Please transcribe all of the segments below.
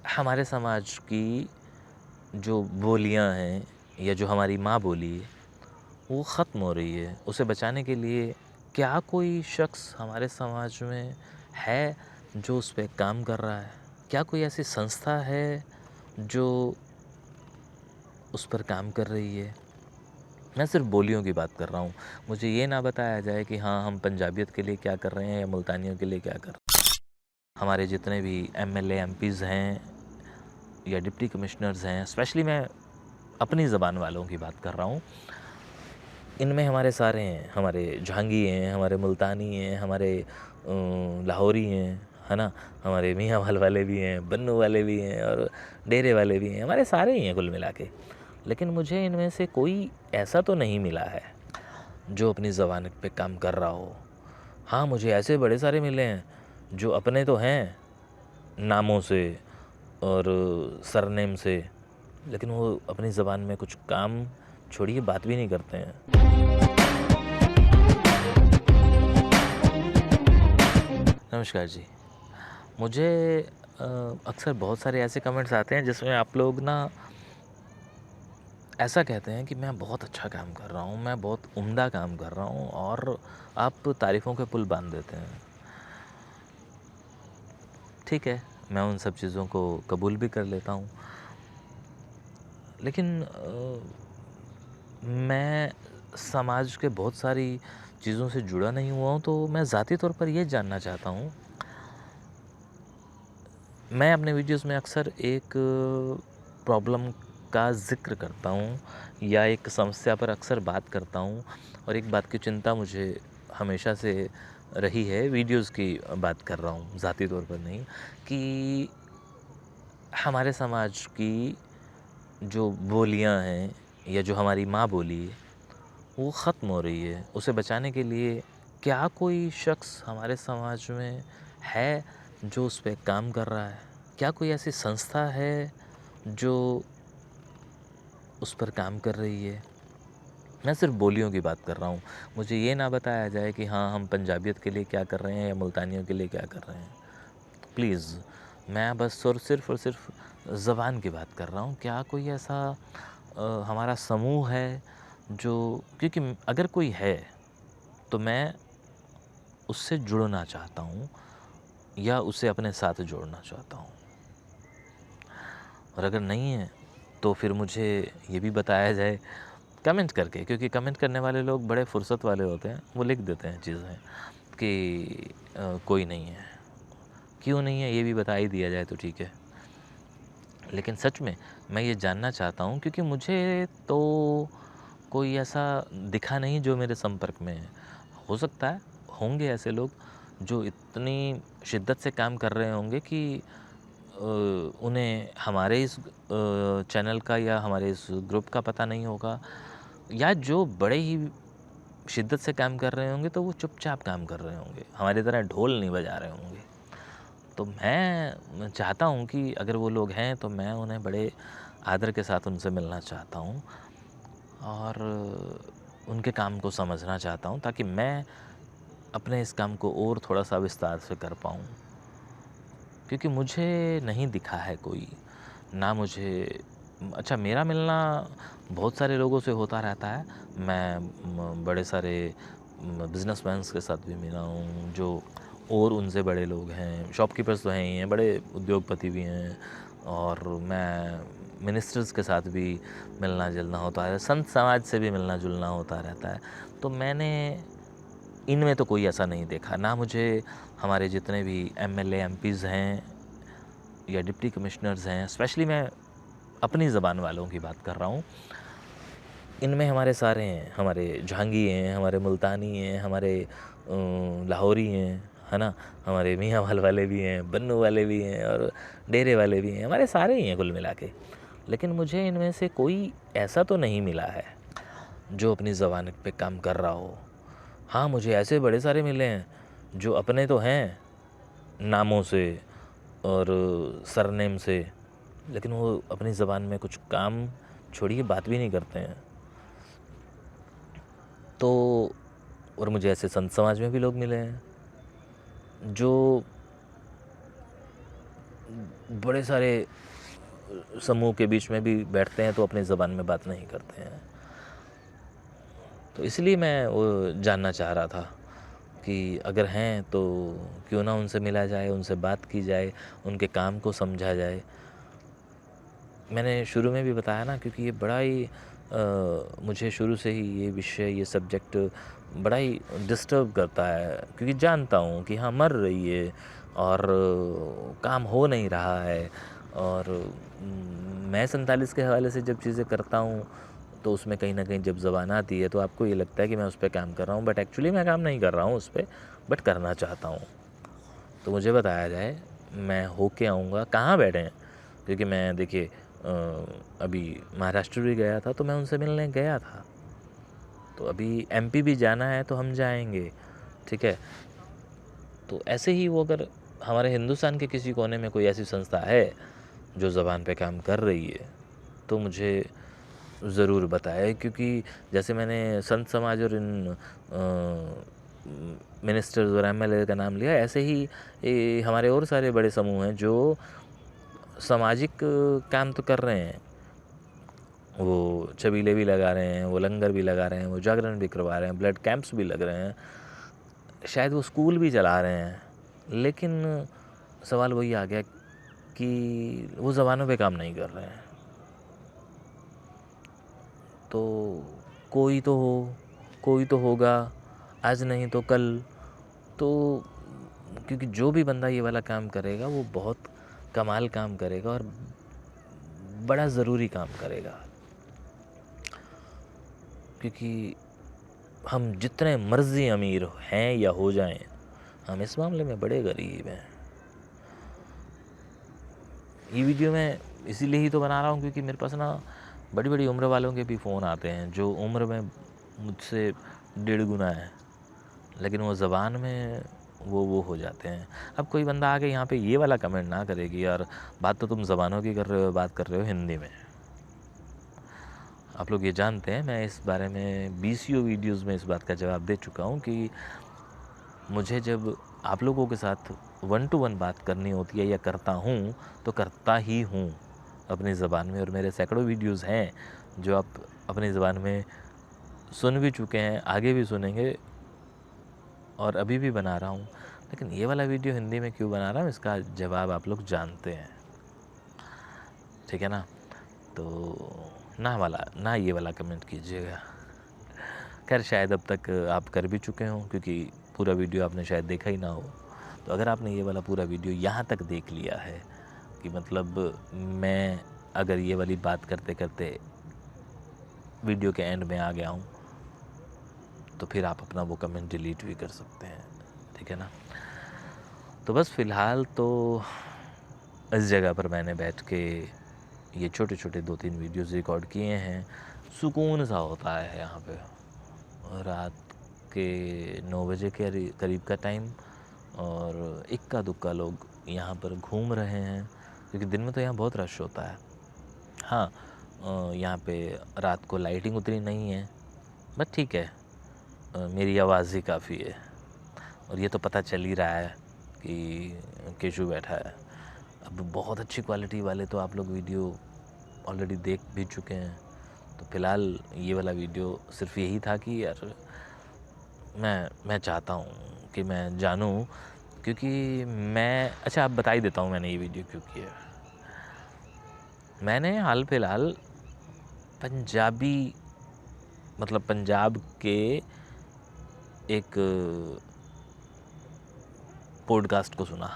हमारे समाज की जो बोलियां हैं या जो हमारी माँ बोली है वो ख़त्म हो रही है। उसे बचाने के लिए क्या कोई शख्स हमारे समाज में है जो उस पे काम कर रहा है? क्या कोई ऐसी संस्था है जो उस पर काम कर रही है? मैं सिर्फ बोलियों की बात कर रहा हूँ। मुझे ये ना बताया जाए कि हाँ, हम पंजाबियत के लिए क्या कर रहे हैं या मुल्तानियों के लिए क्या कर रहे हैं। हमारे जितने भी एमएलए, एमपीज़ हैं या डिप्टी कमिश्नर्स हैं, स्पेशली मैं अपनी ज़बान वालों की बात कर रहा हूँ, इनमें हमारे सारे हैं। हमारे जहांगी हैं, हमारे मुल्तानी हैं, हमारे लाहौरी हैं, है ना? हमारे मियाँ वाल वाले भी हैं, बन्नू वाले भी हैं और डेरे वाले भी हैं, हमारे सारे ही हैं कुल मिला के। लेकिन मुझे इनमें से कोई ऐसा तो नहीं मिला है जो अपनी ज़बान पे काम कर रहा हो। हाँ, मुझे ऐसे बड़े सारे मिले हैं जो अपने तो हैं नामों से और सरनेम से, लेकिन वो अपनी ज़बान में कुछ काम छोड़िए बात भी नहीं करते हैं। नमस्कार जी। मुझे अक्सर बहुत सारे ऐसे कमेंट्स आते हैं जिसमें आप लोग ना ऐसा कहते हैं कि मैं बहुत अच्छा काम कर रहा हूँ, मैं बहुत उम्दा काम कर रहा हूँ और आप तारीफ़ों के पुल बाँध देते हैं। ठीक है, मैं उन सब चीज़ों को कबूल भी कर लेता हूँ। लेकिन मैं समाज के बहुत सारी चीज़ों से जुड़ा नहीं हुआ हूँ, तो मैं ज़ाती तौर पर ये जानना चाहता हूँ। मैं अपने वीडियोज़ में अक्सर एक प्रॉब्लम का ज़िक्र करता हूँ या एक समस्या पर अक्सर बात करता हूँ और एक बात की चिंता मुझे हमेशा से रही है, वीडियोज़ की बात कर रहा हूँ, ज़ाती तौर पर नहीं, कि हमारे समाज की जो बोलियां हैं या जो हमारी माँ बोली है वो ख़त्म हो रही है। उसे बचाने के लिए क्या कोई शख्स हमारे समाज में है जो उस पे काम कर रहा है? क्या कोई ऐसी संस्था है जो उस पर काम कर रही है? मैं सिर्फ बोलियों की बात कर रहा हूँ। मुझे ये ना बताया जाए कि हाँ, हम पंजाबियत के लिए क्या कर रहे हैं या मुल्तानियों के लिए क्या कर रहे हैं। प्लीज़, मैं बस और सिर्फ ज़बान की बात कर रहा हूँ। क्या कोई ऐसा हमारा समूह है जो, क्योंकि अगर कोई है तो मैं उससे जुड़ना चाहता हूँ या उसे अपने साथ जोड़ना चाहता हूँ। और अगर नहीं है तो फिर मुझे ये भी बताया जाए कमेंट करके, क्योंकि कमेंट करने वाले लोग बड़े फुर्सत वाले होते हैं, वो लिख देते हैं चीज़ें कि कोई नहीं है। क्यों नहीं है ये भी बता ही दिया जाए तो ठीक है। लेकिन सच में मैं ये जानना चाहता हूँ, क्योंकि मुझे तो कोई ऐसा दिखा नहीं जो मेरे संपर्क में है। हो सकता है होंगे ऐसे लोग जो इतनी शिद्दत से काम कर रहे होंगे कि उन्हें हमारे इस चैनल का या हमारे इस ग्रुप का पता नहीं होगा, या जो बड़े ही शिद्दत से काम कर रहे होंगे तो वो चुपचाप काम कर रहे होंगे, हमारी तरह ढोल नहीं बजा रहे होंगे। तो मैं चाहता हूँ कि अगर वो लोग हैं तो मैं उन्हें बड़े आदर के साथ उनसे मिलना चाहता हूँ और उनके काम को समझना चाहता हूँ, ताकि मैं अपने इस काम को और थोड़ा-सा विस्तार से कर पाऊँ। क्योंकि मुझे नहीं दिखा है कोई, ना मुझे अच्छा, मेरा मिलना बहुत सारे लोगों से होता रहता है। मैं बड़े सारे बिज़नेसमैन्स के साथ भी मिला हूँ, जो और उनसे बड़े लोग हैं। शॉपकीपर्स तो हैं ही हैं, बड़े उद्योगपति भी हैं, और मैं मिनिस्टर्स के साथ भी मिलना-जुलना होता है, संत समाज से भी मिलना-जुलना होता रहता है। तो मैंने इनमें तो कोई ऐसा नहीं देखा, ना मुझे हमारे जितने भी एमएलए, एमपीज़ हैं या डिप्टी कमिश्नर्स हैं, स्पेशली मैं अपनी ज़बान वालों की बात कर रहा हूँ, इनमें हमारे सारे हैं। हमारे जहांगी हैं, हमारे मुल्तानी हैं, हमारे लाहौरी हैं, है ना? हमारे मियाँ वाल वाले भी हैं, बन्नू वाले भी हैं और डेरे वाले भी हैं, हमारे सारे ही हैं कुल मिला के। लेकिन मुझे इनमें से कोई ऐसा तो नहीं मिला है जो अपनी ज़बान पे काम कर रहा हो। हाँ, मुझे ऐसे बड़े सारे मिले हैं जो अपने तो हैं नामों से और सरनेम से, लेकिन वो अपनी ज़बान में कुछ काम छोड़िए बात भी नहीं करते हैं। तो और मुझे ऐसे संत समाज में भी लोग मिले हैं जो बड़े सारे समूह के बीच में भी बैठते हैं तो अपनी ज़बान में बात नहीं करते हैं। तो इसलिए मैं वो जानना चाह रहा था कि अगर हैं तो क्यों ना उनसे मिला जाए, उनसे बात की जाए, उनके काम को समझा जाए। मैंने शुरू में भी बताया ना, क्योंकि ये बड़ा ही मुझे शुरू से ही ये विषय, ये सब्जेक्ट बड़ा ही डिस्टर्ब करता है, क्योंकि जानता हूँ कि हाँ, मर रही है और काम हो नहीं रहा है। और मैं 47 के हवाले से जब चीज़ें करता हूँ तो उसमें कहीं ना कहीं जब ज़बान आती है तो आपको ये लगता है कि मैं उस पर काम कर रहा हूँ, बट एक्चुअली मैं काम नहीं कर रहा हूँ उस पर, बट करना चाहता हूँ। तो मुझे बताया जाए, मैं होके आऊँगा। कहाँ बैठे हैं? क्योंकि मैं देखिए अभी महाराष्ट्र भी गया था, तो मैं उनसे मिलने गया था। तो अभी एमपी भी जाना है तो हम जाएंगे, ठीक है। तो ऐसे ही वो अगर हमारे हिंदुस्तान के किसी कोने में कोई ऐसी संस्था है जो ज़बान पे काम कर रही है तो मुझे ज़रूर बताएं, क्योंकि जैसे मैंने संत समाज और इन मिनिस्टर्स और एमएलए का नाम लिया, ऐसे ही हमारे और सारे बड़े समूह हैं जो सामाजिक काम तो कर रहे हैं। वो छबीले भी लगा रहे हैं, वो लंगर भी लगा रहे हैं, वो जागरण भी करवा रहे हैं, ब्लड कैंप्स भी लग रहे हैं, शायद वो स्कूल भी चला रहे हैं। लेकिन सवाल वही आ गया कि वो ज़बानों पे काम नहीं कर रहे हैं। तो कोई तो हो, कोई तो होगा, आज नहीं तो कल। तो क्योंकि जो भी बंदा ये वाला काम करेगा वो बहुत कमाल काम करेगा और बड़ा ज़रूरी काम करेगा। क्योंकि हम जितने मर्जी अमीर हैं या हो जाएं, हम इस मामले में बड़े गरीब हैं। ये वीडियो मैं इसीलिए ही तो बना रहा हूँ क्योंकि मेरे पास ना बड़ी बड़ी उम्र वालों के भी फ़ोन आते हैं जो उम्र में मुझसे 1.5 गुना है, लेकिन वो ज़बान में वो हो जाते हैं। अब कोई बंदा आके यहाँ पे ये वाला कमेंट ना करे कि यार बात तो तुम ज़बानों की कर रहे हो, बात कर रहे हो हिंदी में। आप लोग ये जानते हैं, मैं इस बारे में 20 वीडियोज़ में इस बात का जवाब दे चुका हूँ कि मुझे जब आप लोगों के साथ 1 to 1 बात करनी होती है या करता हूँ तो करता ही हूँ अपनी ज़बान में। और मेरे सैकड़ों वीडियोज़ हैं जो आप अपनी ज़बान में सुन भी चुके हैं, आगे भी सुनेंगे और अभी भी बना रहा हूँ। लेकिन ये वाला वीडियो हिंदी में क्यों बना रहा हूँ, इसका जवाब आप लोग जानते हैं, ठीक है ना। तो ना ये वाला कमेंट कीजिएगा। खैर शायद अब तक आप कर भी चुके हों क्योंकि पूरा वीडियो आपने शायद देखा ही ना हो। तो अगर आपने ये वाला पूरा वीडियो यहाँ तक देख लिया है कि मतलब मैं अगर ये वाली बात करते करते वीडियो के एंड में आ गया हूँ तो फिर आप अपना वो कमेंट डिलीट भी कर सकते हैं, ठीक है ना। तो बस फ़िलहाल तो इस जगह पर मैंने बैठ के ये छोटे छोटे 2-3 वीडियोज़ रिकॉर्ड किए हैं। सुकून सा होता है यहाँ पे। रात के 9 बजे के करीब का टाइम और इक्का दुक्का लोग यहाँ पर घूम रहे हैं क्योंकि दिन में तो यहाँ बहुत रश होता है। हाँ, यहाँ पे रात को लाइटिंग उतनी नहीं है, बट ठीक है, मेरी आवाज़ ही काफ़ी है। और ये तो पता चल ही रहा है कि केशु बैठा है। अब बहुत अच्छी क्वालिटी वाले तो आप लोग वीडियो ऑलरेडी देख भी चुके हैं। तो फ़िलहाल ये वाला वीडियो सिर्फ यही था कि यार मैं चाहता हूँ कि मैं जानूँ, क्योंकि मैं अच्छा आप बता ही देता हूँ मैंने ये वीडियो क्यों किया। मैंने हाल फिलहाल पंजाबी मतलब पंजाब के एक पॉडकास्ट को सुना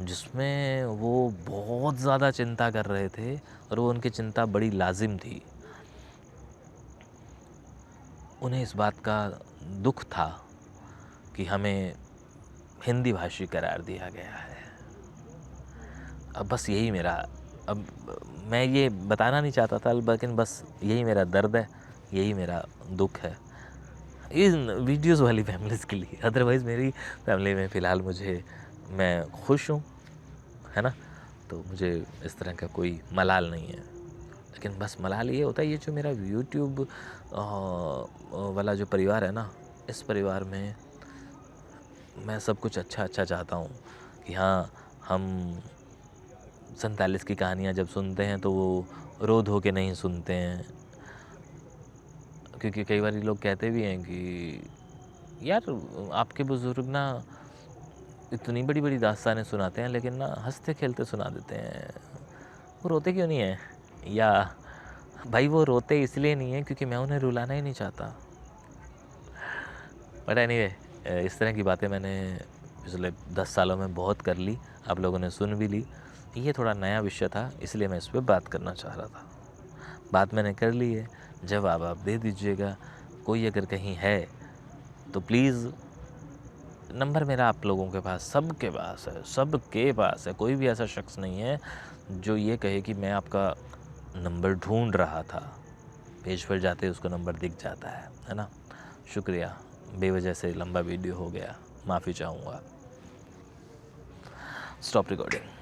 जिसमें वो बहुत ज़्यादा चिंता कर रहे थे और वो उनकी चिंता बड़ी लाजिम थी। उन्हें इस बात का दुख था कि हमें हिंदी भाषी करार दिया गया है। अब बस यही मेरा, अब मैं ये बताना नहीं चाहता था लेकिन बस यही मेरा दर्द है, यही मेरा दुख है इन वीडियोस वाली फैमिलीज़ के लिए। अदरवाइज़ मेरी फैमिली में फ़िलहाल मैं खुश हूँ, है ना। तो मुझे इस तरह का कोई मलाल नहीं है। लेकिन बस मलाल ये होता है, ये जो मेरा यूट्यूब वाला जो परिवार है ना, इस परिवार में मैं सब कुछ अच्छा चाहता हूँ कि हाँ, हम 47 की कहानियाँ जब सुनते हैं तो वो रो धो के नहीं सुनते हैं, क्योंकि कई बार लोग कहते भी हैं कि यार आपके बुज़ुर्ग ना इतनी बड़ी-बड़ी दास्तानें सुनाते हैं लेकिन ना हँसते-खेलते सुना देते हैं। वो रोते क्यों नहीं हैं? या भाई वो रोते इसलिए नहीं हैं क्योंकि मैं उन्हें रुलाना ही नहीं चाहता। बट एनीवे इस तरह की बातें मैंने पिछले 10 सालों में बहुत कर ली, आप लोगों ने सुन भी ली। ये थोड़ा नया विषय था इसलिए मैं इस पे बात करना चाह रहा था। बात मैंने कर ली है, जवाब आप दे दीजिएगा। कोई अगर कहीं है तो प्लीज़, नंबर मेरा आप लोगों के पास, सबके पास है। कोई भी ऐसा शख्स नहीं है जो ये कहे कि मैं आपका नंबर ढूँढ रहा था। पेज पर जाते ही उसको नंबर दिख जाता है ना? शुक्रिया, बेवजह से लंबा वीडियो हो गया, माफ़ी चाहूँगा। Stop recording.